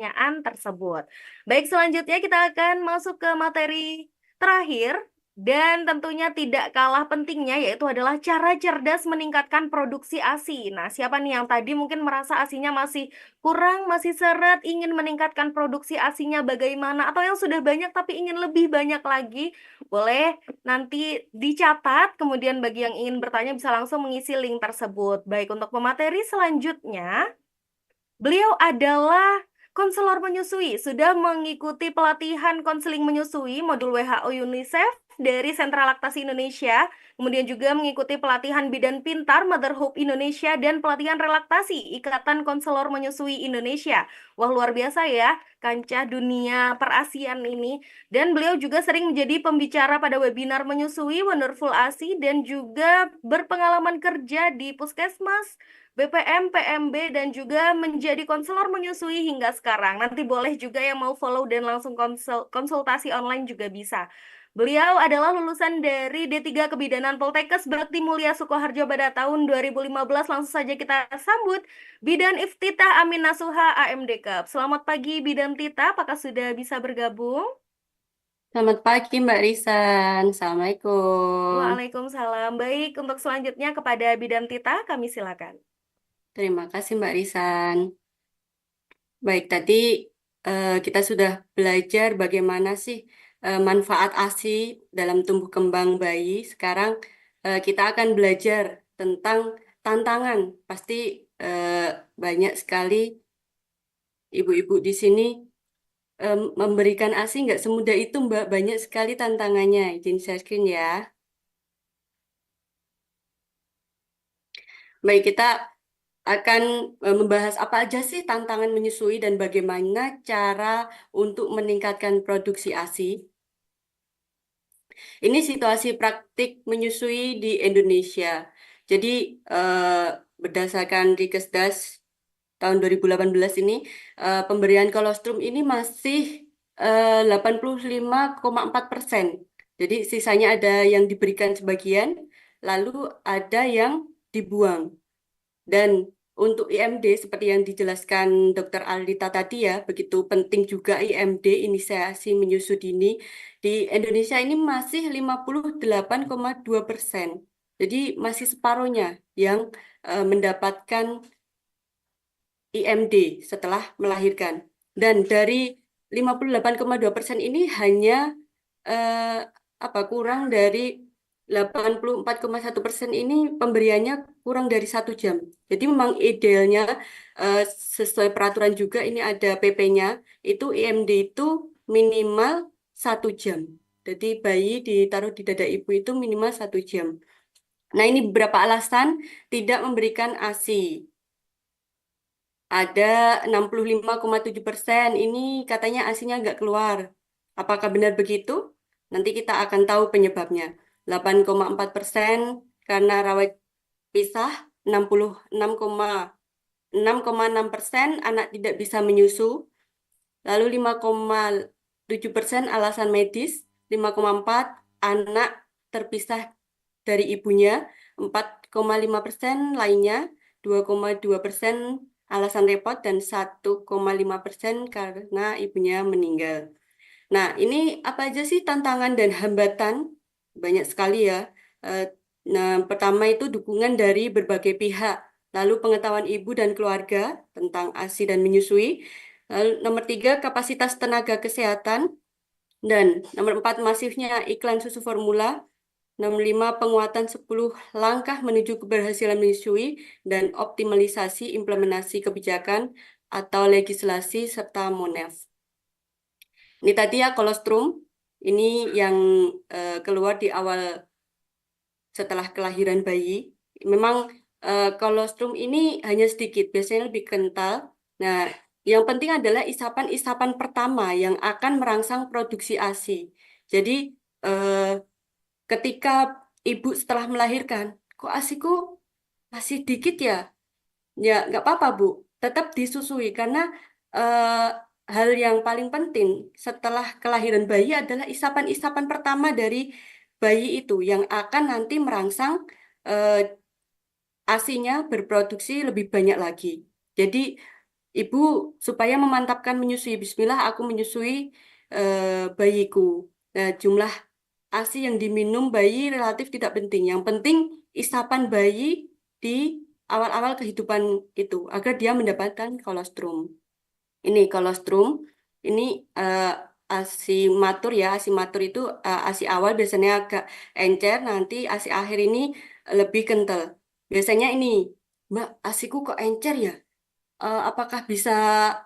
pertanyaan tersebut. Baik, selanjutnya kita akan masuk ke materi terakhir dan tentunya tidak kalah pentingnya yaitu adalah cara cerdas meningkatkan produksi ASI. Nah, siapa nih yang tadi mungkin merasa ASINya masih kurang, masih seret, ingin meningkatkan produksi ASINya bagaimana atau yang sudah banyak tapi ingin lebih banyak lagi? Boleh nanti dicatat, kemudian bagi yang ingin bertanya bisa langsung mengisi link tersebut. Baik, untuk pemateri selanjutnya, beliau adalah konselor menyusui, sudah mengikuti pelatihan konseling menyusui modul WHO UNICEF dari Sentra Laktasi Indonesia, kemudian juga mengikuti pelatihan Bidan Pintar Mother Hope Indonesia dan pelatihan relaktasi Ikatan Konselor Menyusui Indonesia. Wah, luar biasa ya, kancah dunia perasian ini. Dan beliau juga sering menjadi pembicara pada webinar menyusui Wonderful ASI dan juga berpengalaman kerja di Puskesmas, BPM, PMB, dan juga menjadi konselor menyusui hingga sekarang. Nanti boleh juga yang mau follow dan langsung konsultasi online juga bisa. Beliau adalah lulusan dari D3 Kebidanan Poltekkes Bakti Mulia Sukoharjo pada tahun 2015. Langsung saja kita sambut Bidan Iftitah Amin Nasuha AMD Cup. Selamat pagi Bidan Tita, apakah sudah bisa bergabung? Selamat pagi Mbak Risan, Assalamualaikum. Waalaikumsalam. Baik, untuk selanjutnya kepada Bidan Tita, kami silakan. Terima kasih Mbak Risan. Baik, tadi kita sudah belajar bagaimana sih manfaat ASI dalam tumbuh kembang bayi. Sekarang kita akan belajar tentang tantangan. Pasti eh, banyak sekali ibu-ibu di sini memberikan ASI nggak semudah itu Mbak. Banyak sekali tantangannya. Izin share screen ya. Baik, kita akan membahas apa aja sih tantangan menyusui dan bagaimana cara untuk meningkatkan produksi ASI. Ini situasi praktik menyusui di Indonesia. Jadi berdasarkan Rikesdas tahun 2018 ini, pemberian kolostrum ini masih 85,4%. Jadi sisanya ada yang diberikan sebagian, lalu ada yang dibuang. Dan untuk IMD seperti yang dijelaskan Dr. Alita tadi ya, begitu penting juga IMD inisiasi menyusui dini di Indonesia ini masih 58,2%. Jadi masih separuhnya yang mendapatkan IMD setelah melahirkan. Dan dari 58,2% ini hanya eh, kurang dari 84,1% ini pemberiannya kurang dari 1 jam. Jadi memang idealnya eh, sesuai peraturan juga ini ada PP-nya itu IMD itu minimal 1 jam. Jadi bayi ditaruh di dada ibu itu minimal 1 jam. Nah ini beberapa alasan tidak memberikan ASI. Ada 65,7% ini katanya asinya nggak keluar. Apakah benar begitu? Nanti kita akan tahu penyebabnya. 8,4% karena rawat pisah, 66,6% anak tidak bisa menyusu, lalu 5,7% alasan medis, 5,4% anak terpisah dari ibunya, 4,5% lainnya, 2,2% alasan repot, dan 1,5% karena ibunya meninggal. Nah, ini apa aja sih tantangan dan hambatan? Banyak sekali ya. Eh, Nah, pertama itu dukungan dari berbagai pihak, lalu pengetahuan ibu dan keluarga tentang ASI dan menyusui. Lalu nomor tiga, kapasitas tenaga kesehatan. Dan nomor empat, masifnya iklan susu formula. Nomor 5, penguatan 10 langkah menuju keberhasilan menyusui dan optimalisasi implementasi kebijakan atau legislasi serta MONEF. Ini tadi ya kolostrum, ini yang keluar di awal setelah kelahiran bayi. Memang kolostrum ini hanya sedikit, biasanya lebih kental. Nah, yang penting adalah isapan-isapan pertama yang akan merangsang produksi ASI. Jadi, eh, ketika ibu setelah melahirkan, kok ASIku masih dikit ya? Ya, nggak apa-apa, Bu. Tetap disusui karena eh, hal yang paling penting setelah kelahiran bayi adalah isapan-isapan pertama dari bayi itu yang akan nanti merangsang eh, ASINya berproduksi lebih banyak lagi. Jadi ibu supaya memantapkan menyusui. Bismillah, aku menyusui bayiku. Nah, jumlah ASI yang diminum bayi relatif tidak penting. Yang penting isapan bayi di awal-awal kehidupan itu agar dia mendapatkan kolostrum. Ini kolostrum, ini ASI matur ya. ASI matur itu ASI awal biasanya agak encer, nanti ASI akhir ini lebih kental. Biasanya ini, Mbak, ASIku kok encer ya? Apakah bisa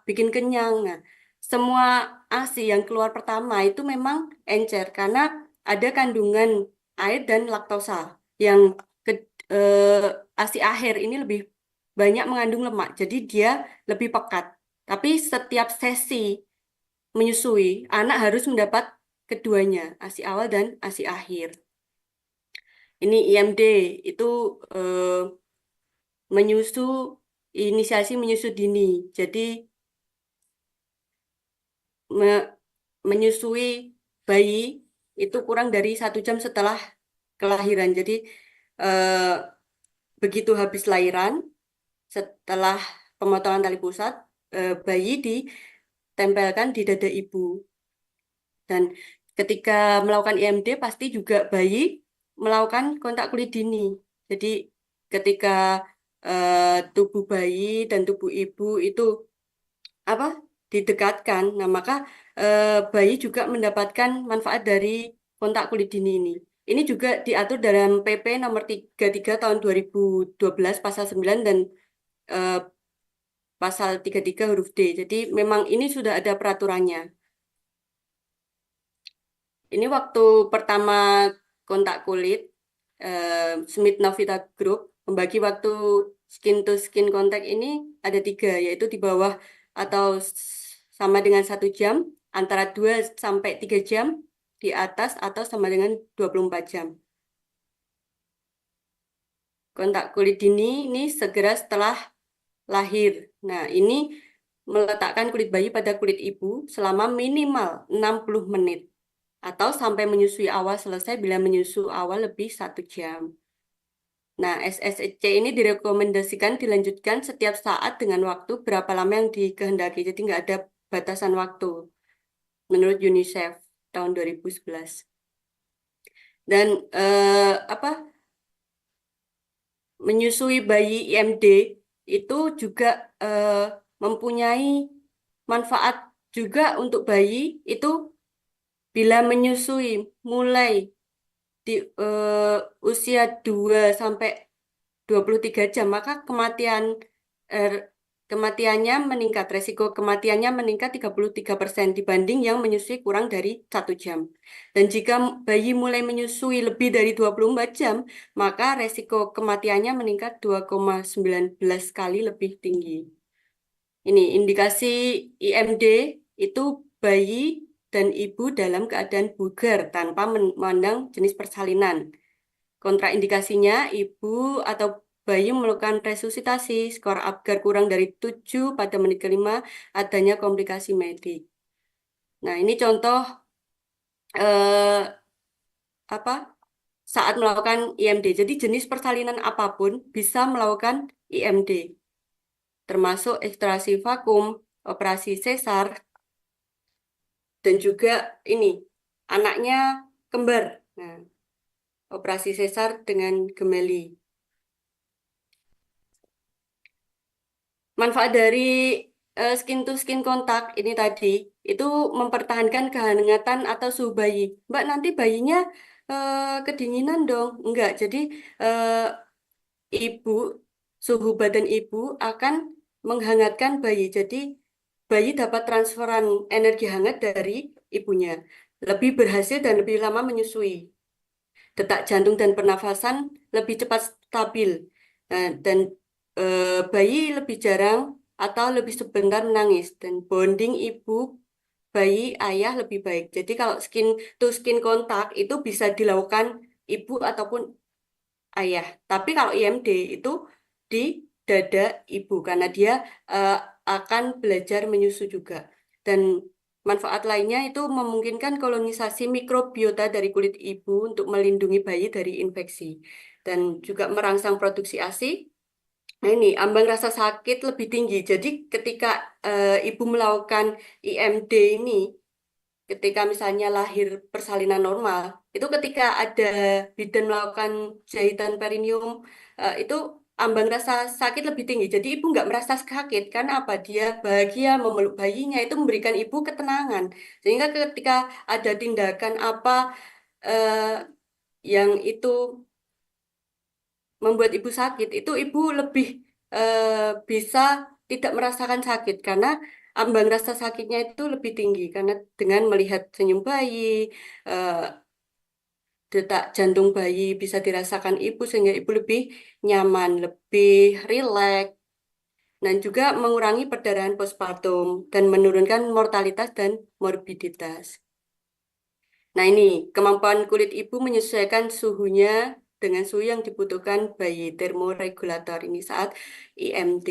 bikin kenyang? Nah, semua ASI yang keluar pertama itu memang encer karena ada kandungan air dan laktosa. Yang ke, ASI akhir ini lebih banyak mengandung lemak, jadi dia lebih pekat. Tapi setiap sesi menyusui, anak harus mendapat keduanya, ASI awal dan ASI akhir. Ini IMD itu menyusu inisiasi menyusu dini. Jadi me- menyusui bayi itu kurang dari 1 jam setelah kelahiran. Jadi eh, begitu habis lahiran, setelah pemotongan tali pusat, bayi ditempelkan di dada ibu. Dan ketika melakukan IMD pasti juga bayi melakukan kontak kulit dini. Jadi ketika tubuh bayi dan tubuh ibu itu apa didekatkan, nah maka bayi juga mendapatkan manfaat dari kontak kulit dini ini. Ini juga diatur dalam PP nomor 33 tahun 2012 pasal 9 dan eh, pasal 33 huruf D. Jadi memang ini sudah ada peraturannya. Ini waktu pertama kontak kulit, Smith Novita Group membagi waktu skin to skin contact ini ada 3, yaitu di bawah atau sama dengan 1 jam, antara 2 sampai 3 jam, di atas atau sama dengan 24 jam. Kontak kulit dini ini segera setelah lahir. Nah, ini meletakkan kulit bayi pada kulit ibu selama minimal 60 menit. Atau sampai menyusui awal selesai bila menyusu awal lebih 1 jam. Nah, SSC ini direkomendasikan dilanjutkan setiap saat dengan waktu berapa lama yang dikehendaki. Jadi nggak ada batasan waktu menurut UNICEF tahun 2011. Dan apa menyusui bayi IMD itu juga mempunyai manfaat juga untuk bayi itu bila menyusui mulai di usia 2 sampai 23 jam, maka eh, kematiannya meningkat, resiko kematiannya meningkat 33% dibanding yang menyusui kurang dari 1 jam. Dan jika bayi mulai menyusui lebih dari 24 jam, maka resiko kematiannya meningkat 2,19 kali lebih tinggi. Ini indikasi IMD itu bayi dan ibu dalam keadaan bugar tanpa memandang jenis persalinan. Kontraindikasinya, ibu atau bayi melakukan resusitasi, skor Apgar kurang dari 7 pada menit kelima, adanya komplikasi medik. Nah, ini contoh eh, apa saat melakukan IMD. Jadi jenis persalinan apapun bisa melakukan IMD, termasuk ekstraksi vakum, operasi sesar, dan juga ini anaknya kembar. Nah, operasi sesar dengan gemeli. Manfaat dari skin to skin kontak ini tadi itu mempertahankan kehangatan atau suhu bayi. Mbak, nanti bayinya kedinginan dong. Enggak. Jadi eh, ibu suhu badan ibu akan menghangatkan bayi. Jadi bayi dapat transferan energi hangat dari ibunya. Lebih berhasil dan lebih lama menyusui. Detak jantung dan pernafasan lebih cepat stabil. Dan bayi lebih jarang atau lebih sebentar menangis dan bonding ibu bayi ayah lebih baik. Jadi kalau skin to skin kontak itu bisa dilakukan ibu ataupun ayah. Tapi kalau IMD itu di dada ibu karena dia eh, akan belajar menyusu juga. Dan manfaat lainnya itu memungkinkan kolonisasi mikrobiota dari kulit ibu untuk melindungi bayi dari infeksi dan juga merangsang produksi ASI, Nah ini ambang rasa sakit lebih tinggi. Jadi ketika ibu melakukan IMD ini, ketika misalnya lahir persalinan normal, itu ketika ada bidan melakukan jahitan perineum, itu ambang rasa sakit lebih tinggi. Jadi ibu nggak merasa sakit karena apa? Dia bahagia memeluk bayinya, itu memberikan ibu ketenangan. Sehingga ketika ada tindakan apa eh, yang itu membuat ibu sakit, itu ibu lebih bisa tidak merasakan sakit karena ambang rasa sakitnya itu lebih tinggi karena dengan melihat senyum bayi, eh, detak jantung bayi bisa dirasakan ibu sehingga ibu lebih nyaman, lebih rileks dan juga mengurangi perdarahan postpartum dan menurunkan mortalitas dan morbiditas. Nah, ini kemampuan kulit ibu menyesuaikan suhunya dengan suhu yang dibutuhkan bayi termoregulator ini saat IMD.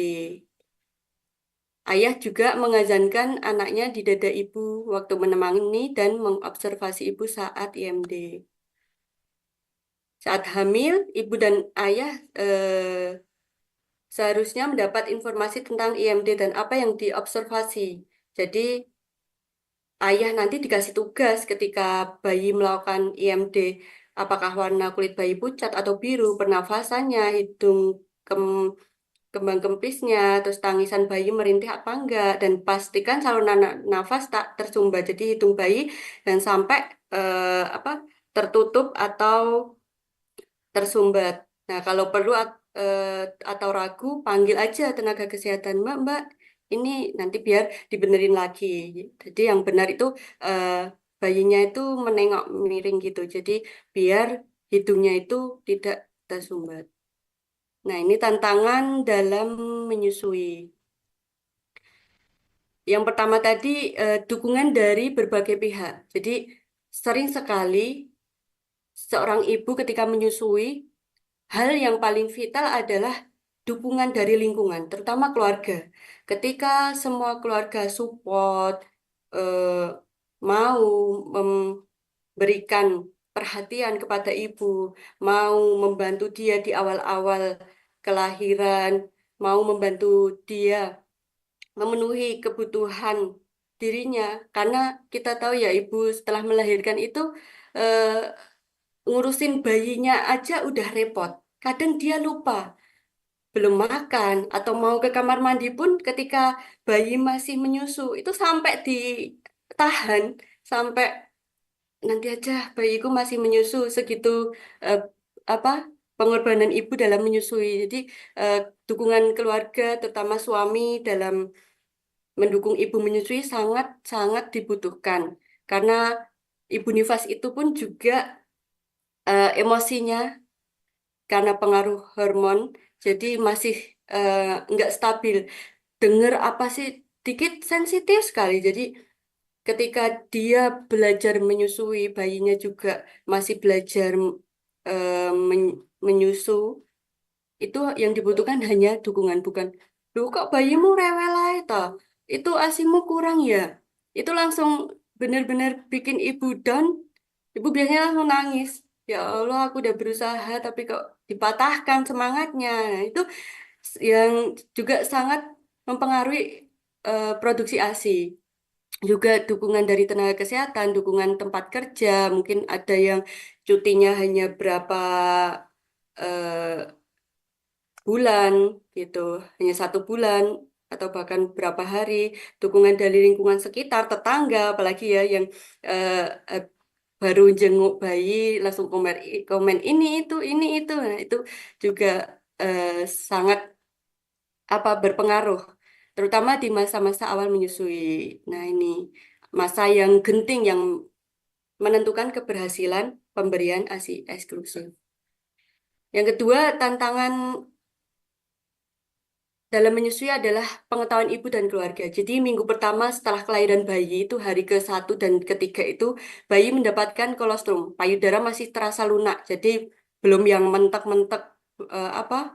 Ayah juga mengazankan anaknya di dada ibu waktu menemani dan mengobservasi ibu saat IMD. Saat hamil, ibu dan ayah seharusnya mendapat informasi tentang IMD dan apa yang diobservasi. Jadi, ayah nanti dikasih tugas ketika bayi melakukan IMD, apakah warna kulit bayi pucat atau biru, pernafasannya, hidung kem kembang kempisnya, terus tangisan bayi merintih apa enggak, dan pastikan saluran nafas tak tersumbat. Jadi hidung bayi dan sampai apa tertutup atau tersumbat. Nah, kalau perlu atau ragu, panggil aja tenaga kesehatan, Mbak, Mbak. Ini nanti biar dibenerin lagi. Jadi yang benar itu eh, bayinya itu menengok miring gitu. Jadi biar hidungnya itu tidak tersumbat. Nah, ini tantangan dalam menyusui. Yang pertama tadi dukungan dari berbagai pihak. Jadi sering sekali seorang ibu ketika menyusui, hal yang paling vital adalah dukungan dari lingkungan, terutama keluarga. Ketika semua keluarga support, eh, mau memberikan perhatian kepada ibu, mau membantu dia di awal-awal kelahiran, mau membantu dia memenuhi kebutuhan dirinya, karena kita tahu ya ibu setelah melahirkan itu eh, ngurusin bayinya aja udah repot. Kadang dia lupa belum makan atau mau ke kamar mandi pun ketika bayi masih menyusu itu sampai ditahan sampai nanti aja bayiku masih menyusu segitu eh, apa pengorbanan ibu dalam menyusui. Jadi eh, dukungan keluarga terutama suami dalam mendukung ibu menyusui sangat-sangat dibutuhkan karena ibu nifas itu pun juga emosinya karena pengaruh hormon jadi masih eh, nggak stabil. Dengar apa sih dikit sensitif sekali. Jadi ketika dia belajar menyusui, bayinya juga masih belajar menyusu, itu yang dibutuhkan hanya dukungan, bukan, "Loh kok bayimu rewel aja toh? Itu ASImu kurang ya?" Itu langsung benar-benar bikin ibu down. Ibu biasanya langsung nangis. Ya Allah, aku udah berusaha tapi kok dipatahkan semangatnya. Nah, itu yang juga sangat mempengaruhi produksi ASI. Juga dukungan dari tenaga kesehatan, dukungan tempat kerja, mungkin ada yang cutinya hanya berapa eh, bulan gitu, hanya 1 bulan atau bahkan berapa hari, dukungan dari lingkungan sekitar, tetangga, apalagi ya yang eh, eh, baru jenguk bayi langsung komen komen ini itu, nah itu juga eh, sangat apa berpengaruh, terutama di masa-masa awal menyusui. Nah ini masa yang genting yang menentukan keberhasilan pemberian ASI eksklusif. Yang kedua, tantangan dalam menyusui adalah pengetahuan ibu dan keluarga. Jadi minggu pertama setelah kelahiran bayi itu hari ke-1 dan ketiga itu bayi mendapatkan kolostrum. Payudara masih terasa lunak. Jadi belum yang mentek-mentek apa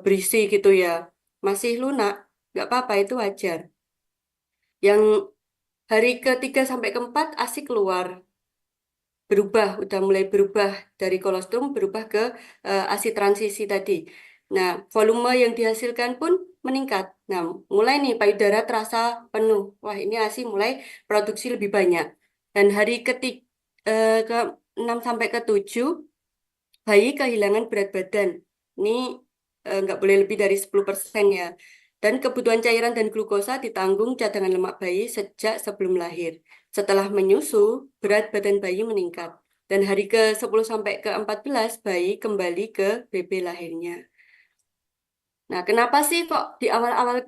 berisi gitu ya. Masih lunak. Nggak apa-apa itu wajar. Yang hari ketiga sampai keempat ASI keluar. Berubah, udah mulai berubah dari kolostrum berubah ke ASI transisi tadi. Nah, volume yang dihasilkan pun meningkat. Nah, mulai nih payudara terasa penuh. Wah, ini ASI mulai produksi lebih banyak. Dan hari ke 6 sampai ke 7 bayi kehilangan berat badan. Ini nggak boleh lebih dari 10% ya. Dan kebutuhan cairan dan glukosa ditanggung cadangan lemak bayi sejak sebelum lahir. Setelah menyusu, berat badan bayi meningkat. Dan hari ke 10 sampai ke 14 bayi kembali ke BB lahirnya. Nah, kenapa sih kok di awal-awal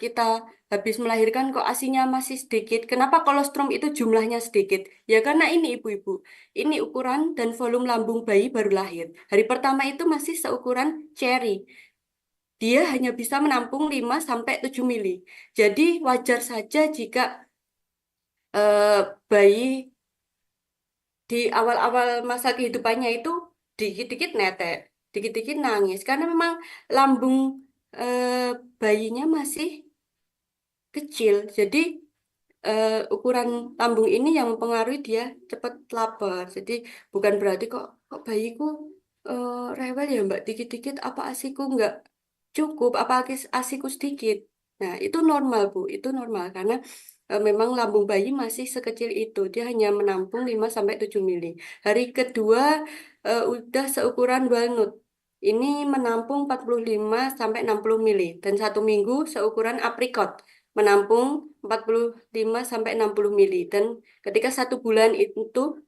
kita habis melahirkan kok ASINya masih sedikit? Kenapa kolostrum itu jumlahnya sedikit? Ya karena ini ibu-ibu, ini ukuran dan volume lambung bayi baru lahir. Hari pertama itu masih seukuran cherry. Dia hanya bisa menampung 5 sampai 7 mili. Jadi wajar saja jika bayi di awal-awal masa kehidupannya itu dikit-dikit netek, dikit-dikit nangis karena memang lambung bayinya masih kecil. Jadi ukuran lambung ini yang mempengaruhi dia cepat lapar. Jadi bukan berarti kok bayiku rewel ya Mbak dikit-dikit apa asiku nggak cukup, apa asiku sedikit. Nah, itu normal Bu, itu normal karena memang lambung bayi masih sekecil itu. Dia hanya menampung 5 sampai 7 mili. Hari kedua udah seukuran walnut. Ini menampung 45 sampai 60 mili dan 1 minggu seukuran aprikot menampung 45 sampai 60 mili dan ketika 1 bulan itu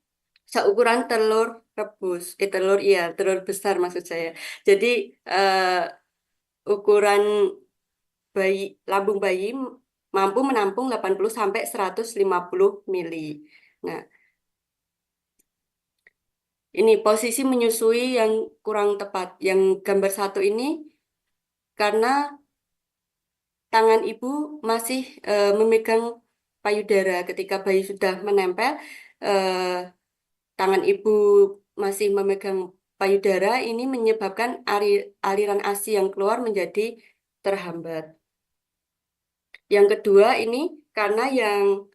seukuran telur rebus, telur iya, telur besar maksud saya. Jadi ukuran bayi lambung bayi mampu menampung 80 sampai 150 mili. Nah, ini posisi menyusui yang kurang tepat. Yang gambar 1 ini karena tangan ibu masih memegang payudara ketika bayi sudah menempel, eh, tangan ibu masih memegang payudara, ini menyebabkan aliran ASI yang keluar menjadi terhambat. Yang kedua ini karena yang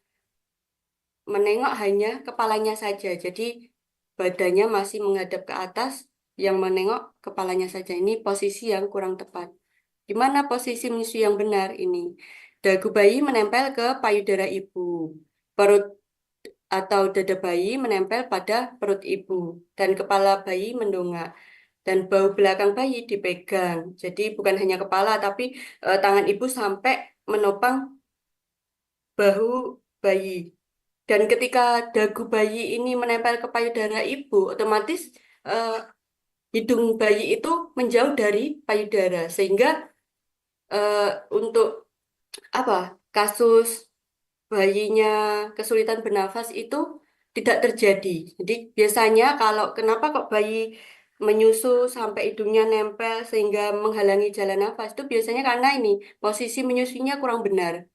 menengok hanya kepalanya saja, jadi badannya masih menghadap ke atas, yang menengok kepalanya saja. Ini posisi yang kurang tepat. Gimana posisi menyusui yang benar ini? Dagu bayi menempel ke payudara ibu. Perut atau dada bayi menempel pada perut ibu. Dan kepala bayi mendongak. Dan bahu belakang bayi dipegang. Jadi bukan hanya kepala, tapi tangan ibu sampai menopang bahu bayi. Dan ketika dagu bayi ini menempel ke payudara ibu, otomatis eh, hidung bayi itu menjauh dari payudara. Sehingga eh, untuk apa kasus bayinya kesulitan bernafas itu tidak terjadi. Jadi biasanya kalau kenapa kok bayi menyusu sampai hidungnya nempel sehingga menghalangi jalan nafas itu biasanya karena ini posisi menyusunya kurang benar.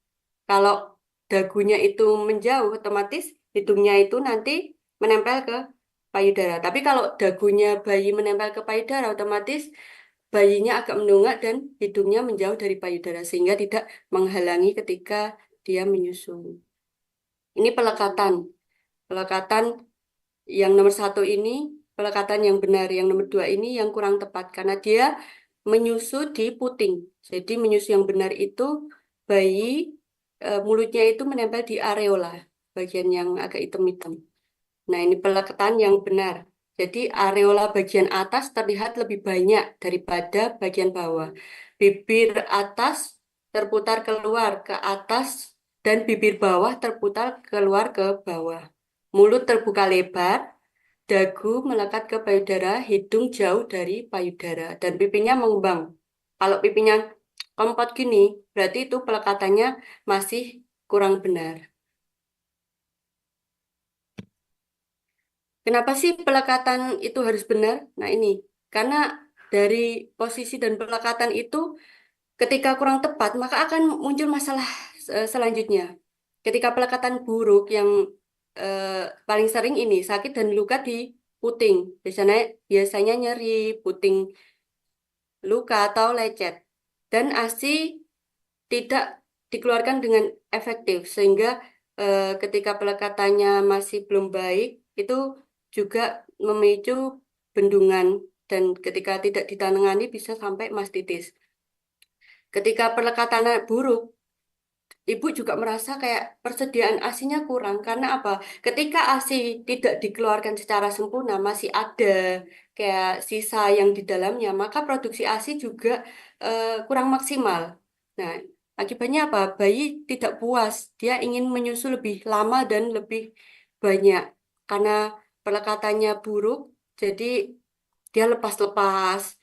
Kalau dagunya itu menjauh otomatis hidungnya itu nanti menempel ke payudara. Tapi kalau dagunya bayi menempel ke payudara otomatis bayinya agak mendongak dan hidungnya menjauh dari payudara sehingga tidak menghalangi ketika dia menyusu. Ini pelekatan. Pelekatan yang nomor 1 ini, pelekatan yang benar. Yang nomor 2 ini yang kurang tepat karena dia menyusu di puting. Jadi menyusu yang benar itu bayi mulutnya itu menempel di areola, bagian yang agak hitam-hitam. Nah, ini pelekatan yang benar. Jadi areola bagian atas terlihat lebih banyak daripada bagian bawah. Bibir atas terputar keluar ke atas dan bibir bawah terputar keluar ke bawah. Mulut terbuka lebar, dagu melekat ke payudara, hidung jauh dari payudara dan pipinya mengembang. Kalau pipinya kompot gini, berarti itu pelekatannya masih kurang benar. Kenapa sih pelekatan itu harus benar? Nah, ini karena dari posisi dan pelekatan itu ketika kurang tepat, maka akan muncul masalah selanjutnya. Ketika pelekatan buruk yang eh, paling sering ini sakit dan luka di puting. Biasanya nyeri, puting luka atau lecet. Dan ASI tidak dikeluarkan dengan efektif sehingga ketika pelekatannya masih belum baik, itu juga memicu bendungan dan ketika tidak ditangani bisa sampai mastitis. Ketika pelekatannya buruk, ibu juga merasa kayak persediaan ASINya kurang karena apa? Ketika ASI tidak dikeluarkan secara sempurna, masih ada kayak sisa yang di dalamnya, maka produksi ASI juga kurang maksimal. Nah, akibatnya apa? Bayi tidak puas, dia ingin menyusu lebih lama dan lebih banyak karena pelekatannya buruk, jadi dia lepas-lepas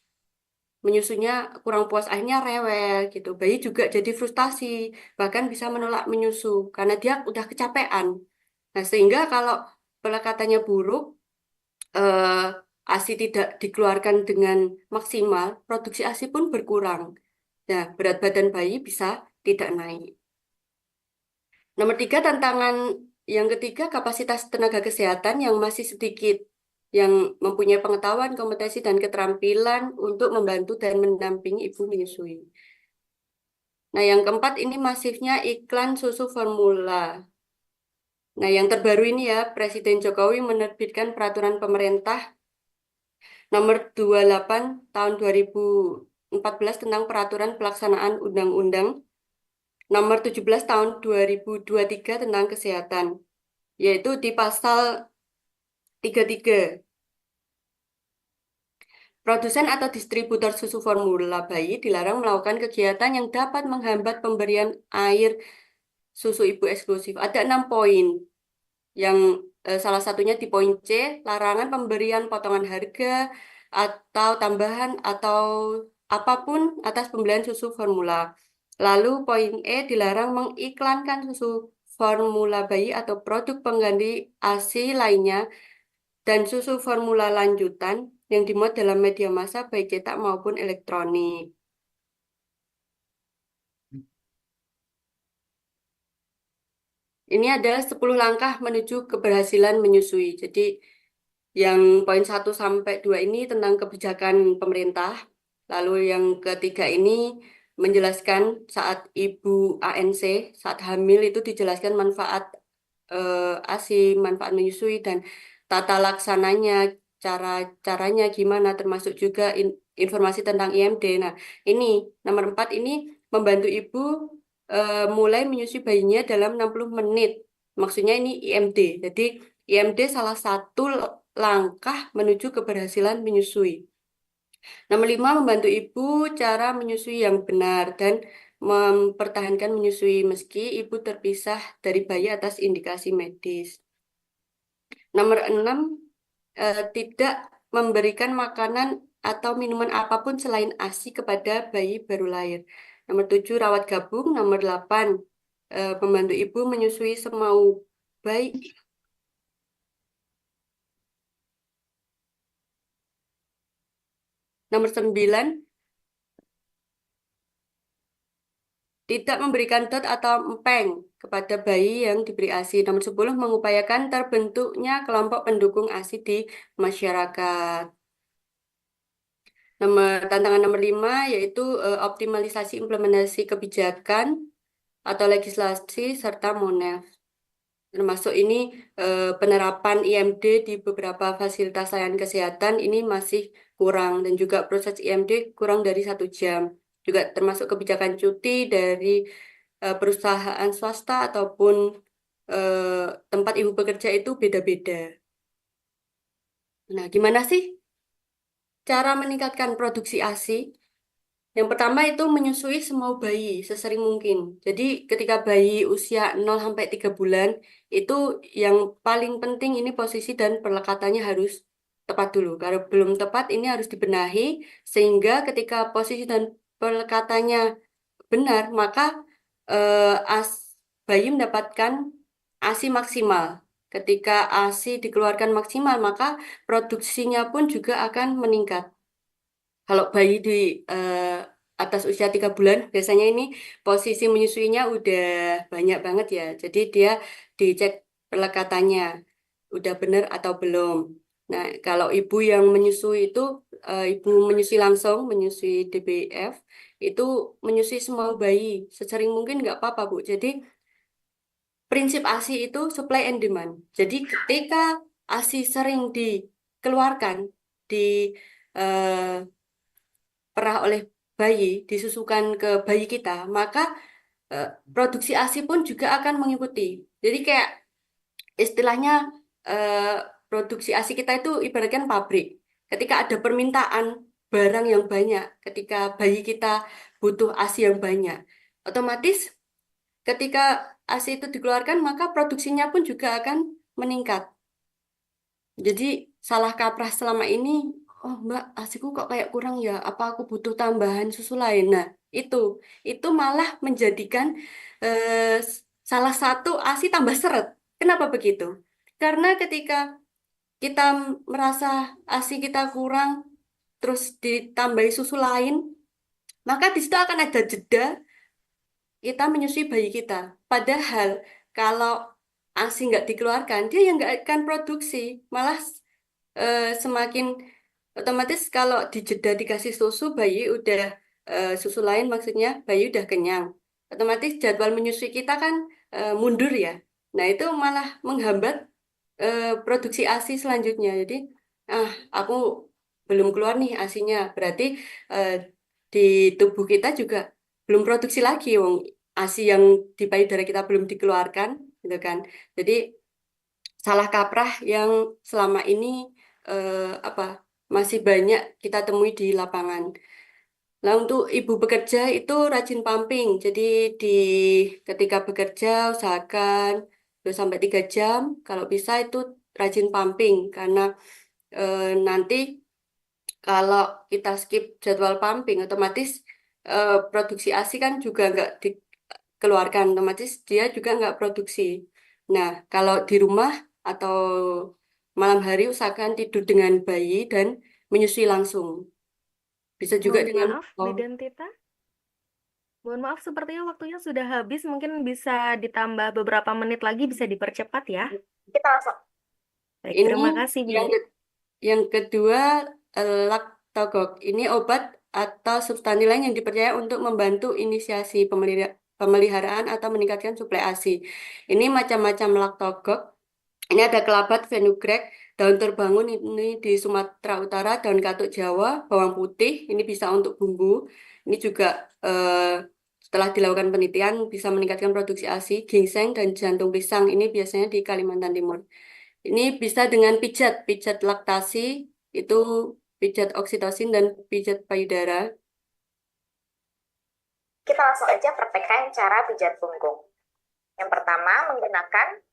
menyusunya kurang puas akhirnya rewel gitu. Bayi juga jadi frustasi, bahkan bisa menolak menyusu karena dia udah kecapean. Nah, sehingga kalau pelekatannya buruk, eh, ASI tidak dikeluarkan dengan maksimal, produksi ASI pun berkurang. Nah, berat badan bayi bisa tidak naik. Nomor tiga, tantangan yang ketiga, kapasitas tenaga kesehatan yang masih sedikit, yang mempunyai pengetahuan, kompetensi, dan keterampilan untuk membantu dan mendampingi ibu menyusui. Nah, yang keempat ini masifnya iklan susu formula. Nah, yang terbaru ini ya, Presiden Jokowi menerbitkan peraturan pemerintah nomor 28 tahun 2014 tentang peraturan pelaksanaan undang-undang nomor 17 tahun 2023 tentang kesehatan, yaitu di pasal 33. Produsen atau distributor susu formula bayi dilarang melakukan kegiatan yang dapat menghambat pemberian air susu ibu eksklusif. Ada 6 poin. Yang salah satunya di poin C, larangan pemberian potongan harga atau tambahan atau apapun atas pembelian susu formula. Lalu poin E, dilarang mengiklankan susu formula bayi atau produk pengganti ASI lainnya dan susu formula lanjutan yang dimuat dalam media massa baik cetak maupun elektronik. Ini adalah 10 langkah menuju keberhasilan menyusui. Jadi yang poin 1 sampai 2 ini tentang kebijakan pemerintah. Lalu yang ketiga ini menjelaskan saat ibu ANC, saat hamil itu dijelaskan manfaat ASI, manfaat menyusui dan tata laksananya, cara-caranya gimana, termasuk juga informasi tentang IMD. Nah, ini nomor 4 ini membantu ibu mulai menyusui bayinya dalam 60 menit. Maksudnya ini IMD. Jadi IMD salah satu langkah menuju keberhasilan menyusui. Nomor 5, membantu ibu cara menyusui yang benar dan mempertahankan menyusui meski ibu terpisah dari bayi atas indikasi medis. Nomor 6, tidak memberikan makanan atau minuman apapun selain ASI kepada bayi baru lahir. Nomor 7, rawat gabung. Nomor 8, membantu ibu menyusui semau bayi. Nomor 9, tidak memberikan dot atau empeng kepada bayi yang diberi ASI. Nomor 10, mengupayakan terbentuknya kelompok pendukung ASI di masyarakat. Tantangan nomor 5 yaitu optimalisasi implementasi kebijakan atau legislasi serta MONEF. Termasuk ini penerapan IMD di beberapa fasilitas layanan kesehatan ini masih kurang dan juga proses IMD kurang dari 1 jam. Juga termasuk kebijakan cuti dari perusahaan swasta ataupun tempat ibu bekerja itu beda-beda. Nah, gimana sih cara meningkatkan produksi ASI? Yang pertama itu menyusui semua bayi sesering mungkin. Jadi ketika bayi usia 0 sampai 3 bulan itu yang paling penting ini posisi dan pelekatannya harus tepat dulu. Kalau belum tepat ini harus dibenahi sehingga ketika posisi dan pelekatannya benar maka eh, as bayi mendapatkan ASI maksimal. Ketika ASI dikeluarkan maksimal maka produksinya pun juga akan meningkat. Kalau bayi di eh, atas usia 3 bulan, biasanya ini posisi menyusuinya udah banyak banget ya. Jadi dia dicek pelekatannya, udah benar atau belum. Nah, kalau ibu yang menyusui itu, ibu menyusui langsung, menyusui DBF, itu menyusui semua bayi. Sesering mungkin nggak apa-apa, Bu. Jadi prinsip ASI itu supply and demand. Jadi ketika ASI sering dikeluarkan, eh, perah oleh bayi disusukan ke bayi kita, maka eh, produksi ASI pun juga akan mengikuti. Jadi kayak istilahnya eh, produksi ASI kita itu ibaratkan pabrik. Ketika ada permintaan barang yang banyak, ketika bayi kita butuh ASI yang banyak, otomatis ketika ASI itu dikeluarkan, maka produksinya pun juga akan meningkat. Jadi salah kaprah selama ini, oh Mbak, ASIku kok kayak kurang ya? Apa aku butuh tambahan susu lain? Nah, itu itu malah menjadikan eh, salah satu ASI tambah seret. Kenapa begitu? Karena ketika kita merasa ASI kita kurang, terus ditambahi susu lain, maka di situ akan ada jeda kita menyusui bayi kita. Padahal kalau ASI nggak dikeluarkan, dia yang nggak akan produksi, malah semakin otomatis kalau dijeda dikasih susu, bayi udah susu lain maksudnya bayi udah kenyang. Otomatis jadwal menyusui kita kan mundur ya. Nah itu malah menghambat produksi ASI selanjutnya. Jadi ah aku belum keluar nih ASInya, berarti eh, di tubuh kita juga belum produksi lagi, wong ASI yang di payudara kita belum dikeluarkan, gitu kan. Jadi salah kaprah yang selama ini apa masih banyak kita temui di lapangan. Nah, untuk ibu bekerja itu rajin pumping. Jadi di ketika bekerja usahakan 2 sampai 3 jam kalau bisa itu rajin pumping karena nanti kalau kita skip jadwal pumping otomatis produksi ASI kan juga nggak dikeluarkan, otomatis dia juga nggak produksi. Nah, kalau di rumah atau malam hari usahakan tidur dengan bayi dan menyusui langsung. Bisa juga Mohon dengan maaf, oh, Bidan Tita. Mohon maaf, sepertinya waktunya sudah habis. Mungkin bisa ditambah beberapa menit lagi, bisa dipercepat ya. kita langsung. Baik, Ini terima kasih, Bi. yang kedua Lactogog. Ini obat atau substansi lain yang dipercaya untuk membantu inisiasi pemeliharaan atau meningkatkan suplai ASI. Ini macam-macam Lactogog. Ini ada kelabat, fenugreek, daun terbangun ini di Sumatera Utara, daun katuk Jawa, bawang putih. Ini bisa untuk bumbu. Ini juga setelah dilakukan penelitian bisa meningkatkan produksi ASI, ginseng dan jantung pisang. Ini biasanya di Kalimantan Timur. Ini bisa dengan pijat, pijat laktasi, itu pijat oksitosin dan pijat payudara. Kita langsung aja praktekkan cara pijat punggung. Yang pertama, menggunakan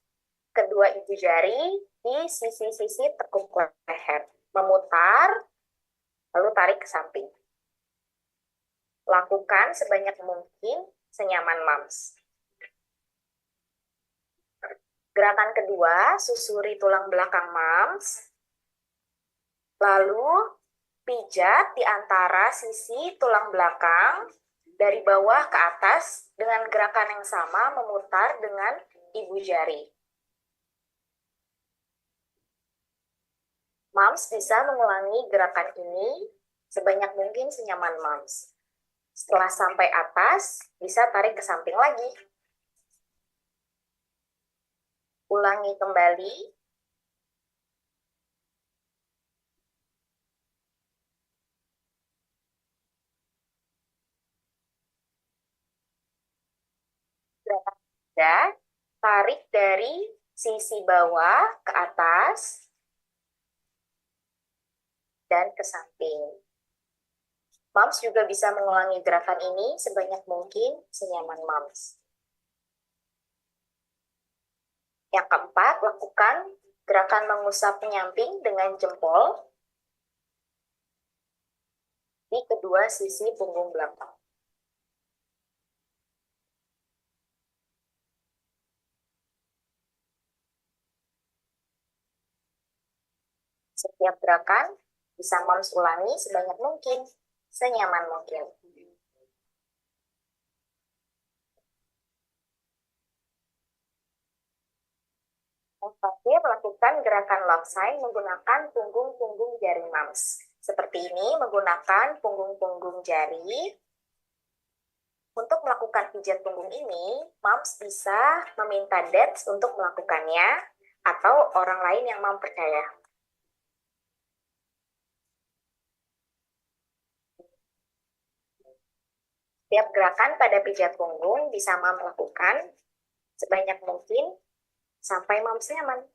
kedua ibu jari di sisi-sisi tekuk leher. Memutar, lalu tarik ke samping. Lakukan sebanyak mungkin senyaman mams. Gerakan kedua, susuri tulang belakang mams. Lalu pijat di antara sisi tulang belakang dari bawah ke atas dengan gerakan yang sama memutar dengan ibu jari. Mams bisa mengulangi gerakan ini sebanyak mungkin senyaman mams. Setelah sampai atas, bisa tarik ke samping lagi. Ulangi kembali. Gerakan ketiga, tarik dari sisi bawah ke atas dan ke samping. Mams juga bisa mengulangi gerakan ini sebanyak mungkin senyaman mams. Yang keempat, lakukan gerakan mengusap penyamping dengan jempol di kedua sisi punggung belakang. Setiap gerakan bisa mams ulangi sebanyak mungkin, senyaman mungkin. Yang terakhir, lakukan gerakan lockside menggunakan punggung-punggung jari mams. Seperti ini, menggunakan punggung-punggung jari. Untuk melakukan pijat punggung ini, mams bisa meminta dads untuk melakukannya atau orang lain yang mams percaya. Tiap gerakan pada pijat punggung bisa Mams lakukan sebanyak mungkin sampai Mams nyaman.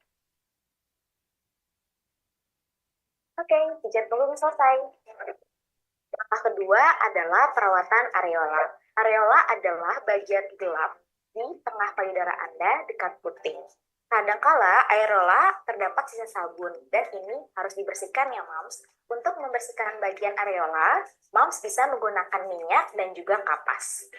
Oke, pijat punggung selesai. Langkah kedua adalah perawatan areola. Areola adalah bagian gelap di tengah payudara Anda dekat puting. Kadangkala areola terdapat sisa sabun dan ini harus dibersihkan ya Mams. Untuk membersihkan bagian areola, Mams bisa menggunakan minyak dan juga kapas.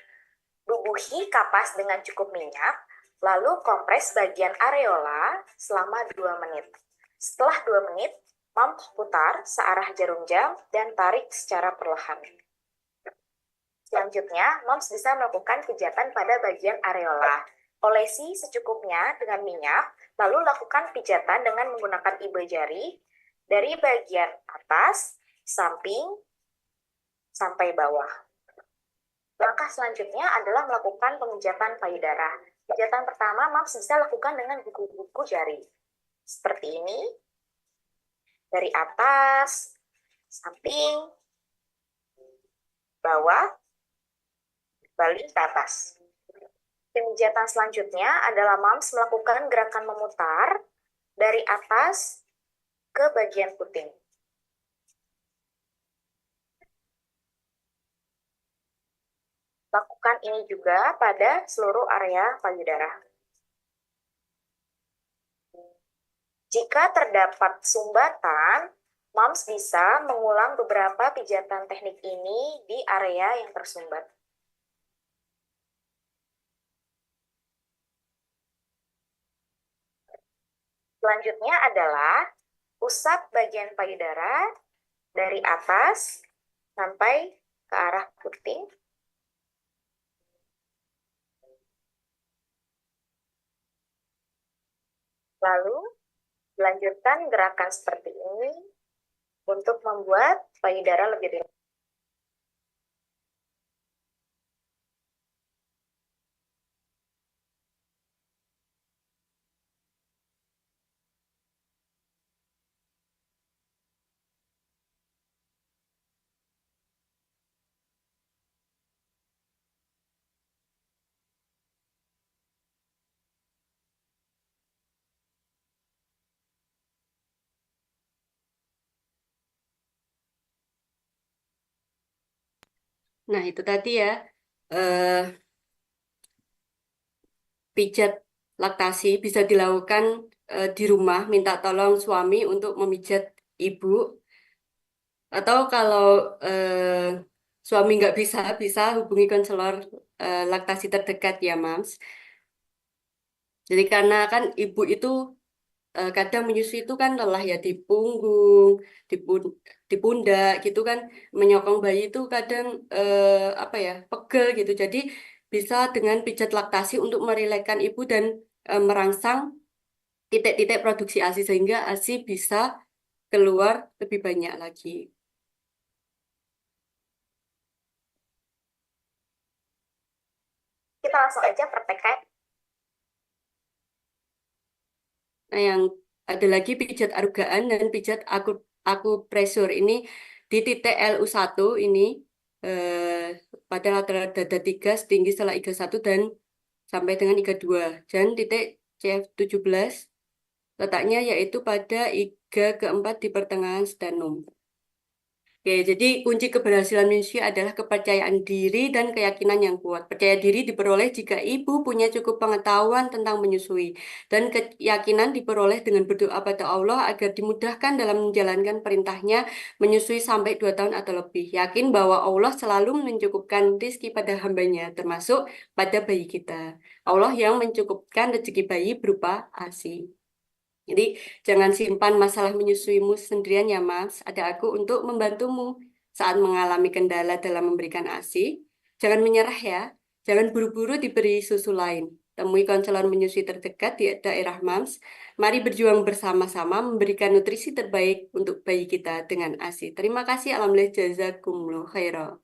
Bubuhi kapas dengan cukup minyak, lalu kompres bagian areola selama 2 menit. Setelah 2 menit, Mams putar searah jarum jam dan tarik secara perlahan. Selanjutnya, Mams bisa melakukan pijatan pada bagian areola. Olesi secukupnya dengan minyak, lalu lakukan pijatan dengan menggunakan ibu jari dari bagian atas, samping, sampai bawah. Langkah selanjutnya adalah melakukan pemijatan payudara. Pijatan pertama, Mams bisa lakukan dengan buku-buku jari. Seperti ini. Dari atas, samping, bawah, balik ke atas. Pemijatan selanjutnya adalah Mams melakukan gerakan memutar dari atas ke bagian puting. Lakukan ini juga pada seluruh area payudara. Jika terdapat sumbatan, Mams bisa mengulang beberapa pijatan teknik ini di area yang tersumbat. Selanjutnya adalah usap bagian payudara dari atas sampai ke arah puting. Lalu, lanjutkan gerakan seperti ini untuk membuat payudara lebih rileks. Nah, itu tadi ya, eh, pijat laktasi bisa dilakukan di rumah, minta tolong suami untuk memijat ibu. Atau kalau suami nggak bisa, bisa hubungi konselor laktasi terdekat ya, Mams. Jadi karena kan ibu itu kadang menyusui itu kan lelah ya di punggung, di, di pundak gitu kan, menyokong bayi itu kadang apa ya, pegel gitu. Jadi bisa dengan pijat laktasi untuk merilekkan ibu dan merangsang titik-titik produksi ASI sehingga ASI bisa keluar lebih banyak lagi. Kita langsung aja praktekkan. Nah, yang ada lagi pijat arugaan dan pijat akupresur ini di titik LU1 ini pada lateral dada 3 setinggi setelah IGA 1 dan sampai dengan IGA 2 dan titik CF17 letaknya yaitu pada IGA 4 di pertengahan sternum. Oke, jadi kunci keberhasilan menyusui adalah kepercayaan diri dan keyakinan yang kuat. Percaya diri diperoleh jika ibu punya cukup pengetahuan tentang menyusui. Dan keyakinan diperoleh dengan berdoa pada Allah agar dimudahkan dalam menjalankan perintahnya menyusui sampai 2 tahun atau lebih. Yakin bahwa Allah selalu mencukupkan rezeki pada hambanya, termasuk pada bayi kita. Allah yang mencukupkan rezeki bayi berupa ASI. Jadi jangan simpan masalah menyusuimu sendirian ya Mas. Ada aku untuk membantumu saat mengalami kendala dalam memberikan ASI. Jangan menyerah ya. Jangan buru-buru diberi susu lain. Temui konselor menyusui terdekat di daerah MAMS. Mari berjuang bersama-sama memberikan nutrisi terbaik untuk bayi kita dengan ASI. Terima kasih. Alhamdulillah jazakumullah khairan.